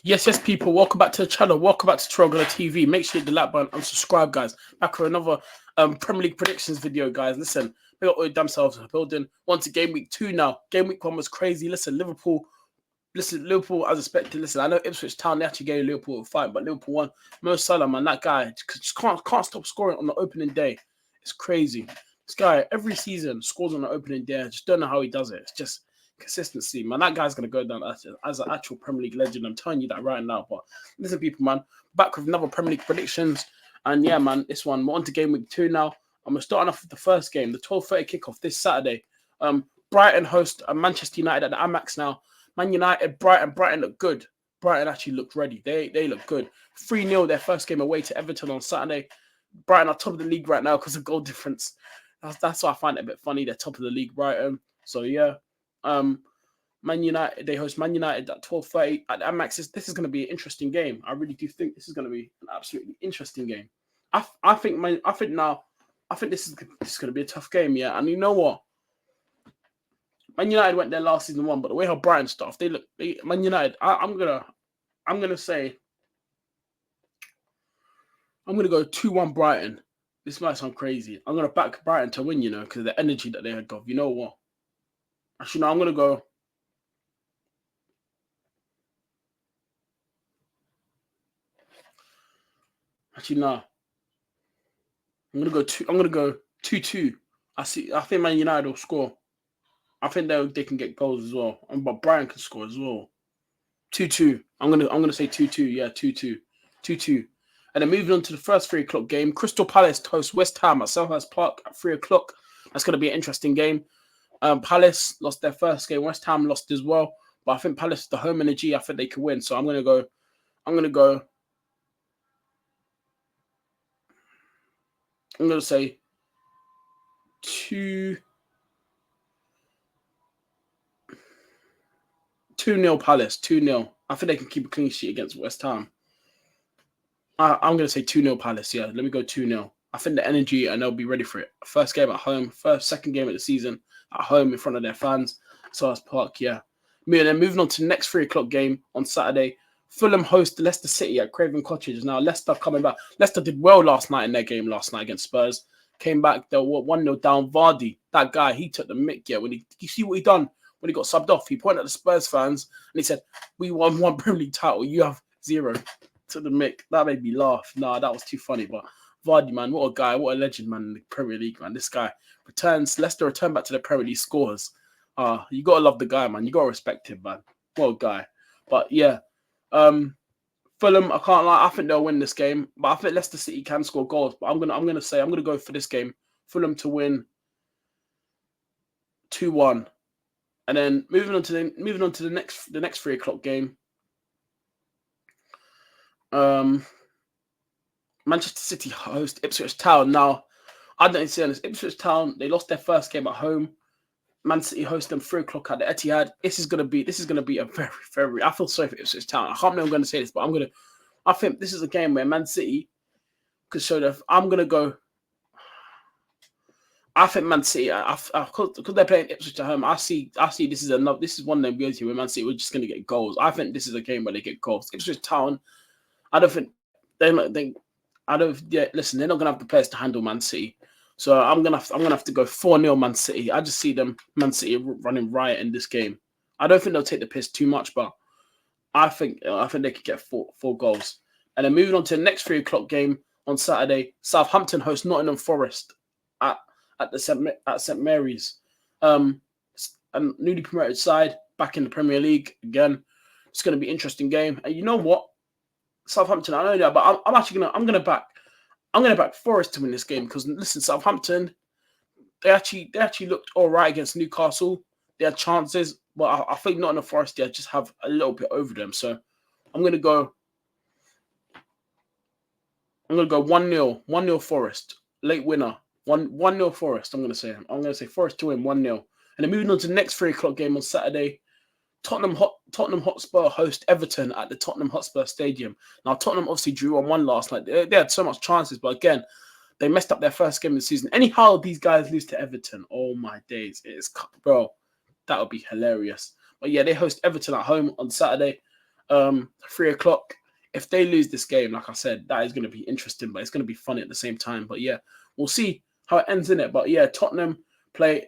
Yes, people. Welcome back to the channel. Welcome back to Troggler TV. Make sure you hit the like button and subscribe, guys. Back for another Premier League predictions video, guys. Listen, we got all the damn selves building. On to game week 2 now. Game week 1 was crazy. Listen, Liverpool as expected. Listen, I know Ipswich Town, they actually gave Liverpool a fight, but Liverpool won. Mo Salah, man, that guy just can't stop scoring on the opening day. It's crazy. This guy, every season, scores on the opening day. I just don't know how he does it. It's just consistency, man. That guy's going to go down as an actual Premier League legend. I'm telling you that right now. But listen, people, man, back with another Premier League predictions. And yeah, man, this one, we're on to game week 2 now. I'm going to start off with the first game, the 12:30 kickoff this Saturday. Brighton host Manchester United at the Amex now. Man United, Brighton look good. Brighton actually looked ready. They look good. 3-0 their first game away to Everton on Saturday. Brighton are top of the league right now because of goal difference. That's why I find it a bit funny. They're top of the league, Brighton. So yeah. Man United, they host Man United at 12:30 at the Amex. This is going to be an interesting game. I really do think this is going to be an absolutely interesting game. I think this is going to be a tough game, yeah. And you know what? Man United went there last season, won, but the way how Brighton stuff, Man United. I'm gonna go 2-1 Brighton. This might sound crazy. I'm gonna back Brighton to win, because of the energy that they had got. You know what? Actually, no, I'm gonna go. Actually, no. I'm gonna go 2-2. I think Man United will score. I think they can get goals as well. But Brighton can score as well. 2-2. I'm gonna say 2-2. Yeah, 2-2. 2-2. And then moving on to the first 3 o'clock game, Crystal Palace host West Ham at Selhurst Park at 3 o'clock. That's gonna be an interesting game. Palace lost their first game. West Ham lost as well. But I think Palace, the home energy, I think they can win. So I'm gonna go 2-0 Palace. 2-0. I think they can keep a clean sheet against West Ham. I'm going to say 2-0 Palace, yeah. Let me go 2-0. I think the energy, and they'll be ready for it. First game at home, second game of the season at home in front of their fans. Selhurst Park, yeah. And then moving on to the next 3 o'clock game on Saturday. Fulham host Leicester City at Craven Cottage. Now, Leicester coming back. Leicester did well last night in their game last night against Spurs. Came back, they were 1-0 down. Vardy, that guy, he took the mick, yeah. You see what he done when he got subbed off? He pointed at the Spurs fans and he said, "We won 1 Premier League title. You have 0." To the mick. That made me laugh. Nah, that was too funny. But Vardy, man, what a guy, what a legend, man, in the Premier League, man. This guy Leicester return back to the Premier League scores. You gotta love the guy, man. You gotta respect him, man. What a guy. But yeah. Fulham, I can't lie, I think they'll win this game. But I think Leicester City can score goals. But I'm gonna go for this game. Fulham to win 2-1. And then moving on to the next 3 o'clock game. Manchester City host Ipswich Town. Now, I don't see this. Ipswich Town, they lost their first game at home. Man City host them 3 o'clock at the Etihad. This is gonna be a very, very. I feel sorry for Ipswich Town. I can't believe I'm gonna say this, but I think this is a game where Man City could show that. I think Man City, because they're playing Ipswich at home, I see this is one of them games here where Man City were just going to get goals. I think this is a game where they get goals. Ipswich Town, listen, they're not going to have the players to handle Man City. So I'm gonna have to go 4-0 Man City. I just see Man City running riot in this game. I don't think they'll take the piss too much, but I think they could get four goals. And then moving on to the next 3 o'clock game on Saturday, Southampton host Nottingham Forest at St Mary's. A newly promoted side back in the Premier League again. It's going to be an interesting game. And you know what, Southampton, I know that, but I'm gonna back Forest to win this game because listen, Southampton, they actually looked all right against Newcastle. They had chances, but I think Nottingham Forest just have a little bit over them. So I'm gonna go 1-0 Forest, late winner. 1-0 Forest. I'm gonna say Forest to win 1-0. And then moving on to the next 3 o'clock game on Saturday, Tottenham Hotspur host Everton at the Tottenham Hotspur Stadium. Now, Tottenham obviously drew on 1 last night. They had so much chances, but again, they messed up their first game of the season. Anyhow, these guys lose to Everton. Oh my days, bro, that would be hilarious. But yeah, they host Everton at home on Saturday. 3 o'clock. If they lose this game, like I said, that is going to be interesting, but it's going to be funny at the same time. But yeah, we'll see how it ends in it. But yeah, Tottenham play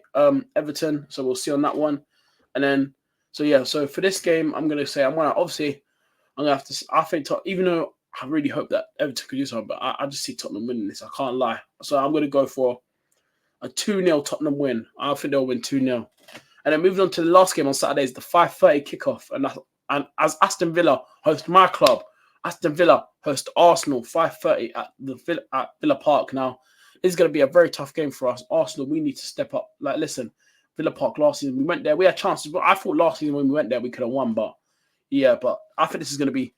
Everton, so we'll see on that one. And then, so yeah, so for this game, I'm going to say I'm going to have to. I think even though I really hope that Everton could do something, but I just see Tottenham winning this. I can't lie. So I'm going to go for a 2-0 Tottenham win. I think they'll win 2-0. And then moving on to the last game on Saturday is the 5:30 kickoff, and as Aston Villa host my club. Aston Villa host Arsenal 5:30 at Villa Park. Now, this is going to be a very tough game for us. Arsenal, we need to step up. Like, listen, Villa Park last season, we went there. We had chances, but I thought last season when we went there, we could have won. But yeah, but I think this is going to be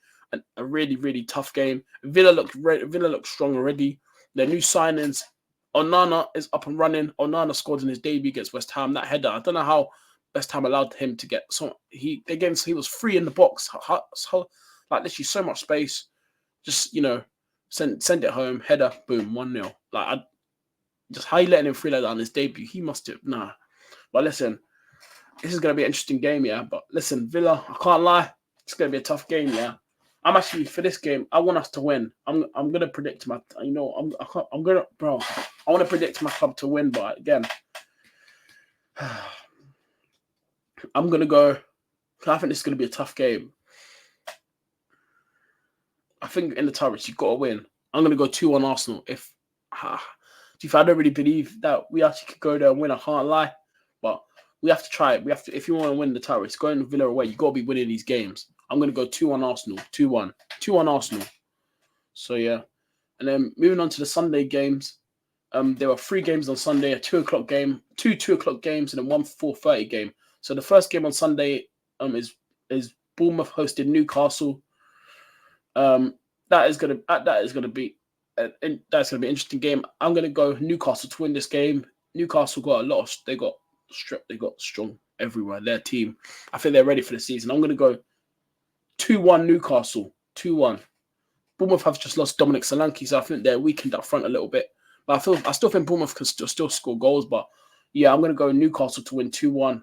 a really, really tough game. Villa look strong already. Their new signings, Onana is up and running. Onana scored in his debut against West Ham. That header, I don't know how West Ham allowed him to get so he was free in the box. So, like literally so much space, just send it home, header, boom, 1-0. Like just how you letting him free like that on his debut? He must have But listen, this is gonna be an interesting game, yeah. But listen, Villa, I can't lie, it's gonna be a tough game, yeah. I'm actually for this game. I want us to win. I'm gonna predict I want to predict my club to win, but again, I'm gonna go. I think this is gonna be a tough game. I think in the turrets, you've got to win. I'm going to go 2-1 Arsenal. I don't really believe that we actually could go there and win. I can't lie. But we have to try it. If you want to win the turrets, going Villa away, you've got to be winning these games. I'm going to go 2-1 Arsenal. 2-1. 2-1 Arsenal. So, yeah. And then moving on to the Sunday games. There were 3 games on Sunday, a 2 o'clock game, 2 o'clock games, and then 1 4:30 game. So the first game on Sunday is Bournemouth hosted Newcastle. That is gonna be an interesting game. I'm gonna go Newcastle to win this game. Newcastle they got strong everywhere. Their team, I think they're ready for the season. I'm gonna go 2-1 Newcastle. 2-1. Bournemouth have just lost Dominic Solanke, so I think they're weakened up front a little bit. But I still think Bournemouth can still score goals. But yeah, I'm gonna go Newcastle to win 2-1.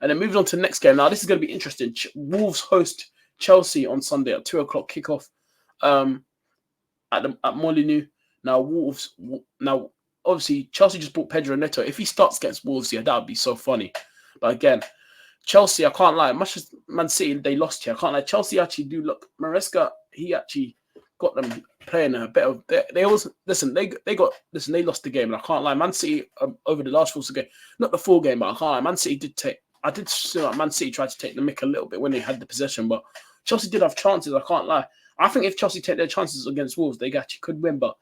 And then moving on to the next game. Now this is gonna be interesting. Wolves host Chelsea on Sunday at 2 o'clock kickoff at Molineux. Now Wolves. Now obviously Chelsea just bought Pedro Neto. If he starts against Wolves, yeah, that would be so funny. But again, Chelsea, I can't lie. Much as Man City they lost here, I can't lie. Chelsea actually do look. Maresca, he actually got them playing a bit of. They always listen. They lost the game, and I can't lie. Man City over the last full game, not the full game, but I can't lie. Man City did take. I did see like Man City tried to take the mick a little bit when they had the possession, but Chelsea did have chances. I can't lie. I think if Chelsea take their chances against Wolves, they actually could win. But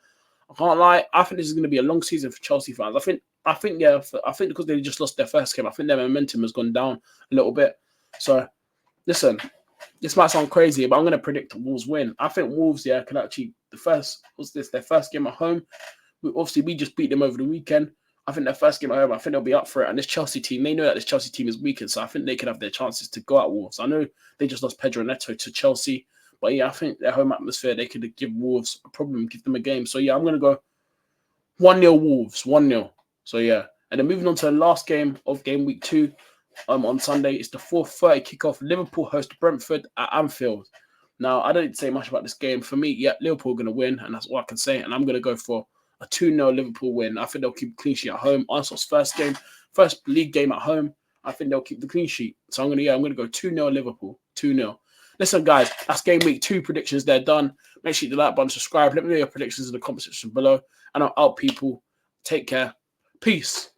I can't lie. I think this is going to be a long season for Chelsea fans. I think because they just lost their first game, I think their momentum has gone down a little bit. So, listen, this might sound crazy, but I'm going to predict Wolves win. I think Wolves, yeah, can actually their first game at home. We just beat them over the weekend. I think their first game at home, I think they'll be up for it. And this Chelsea team, they know that this Chelsea team is weakened, so I think they could have their chances to go at Wolves. I know they just lost Pedro Neto to Chelsea, but yeah, I think their home atmosphere, they could give Wolves a problem, give them a game. So yeah, I'm going to go 1-0 Wolves, 1-0. So yeah, and then moving on to the last game of game week 2 on Sunday, it's the 4:30 kickoff. Liverpool host Brentford at Anfield. Now, I don't say much about this game. For me, yeah, Liverpool are going to win, and that's all I can say. And I'm going to go for a 2-0 Liverpool win. I think they'll keep clean sheet at home. Arsenal's first league game at home. I think they'll keep the clean sheet. So I'm going to go 2-0 Liverpool, 2-0. Listen, guys, that's game week 2 predictions. They're done. Make sure you hit the like button, subscribe. Let me know your predictions in the comment section below. And I'm out, people. Take care. Peace.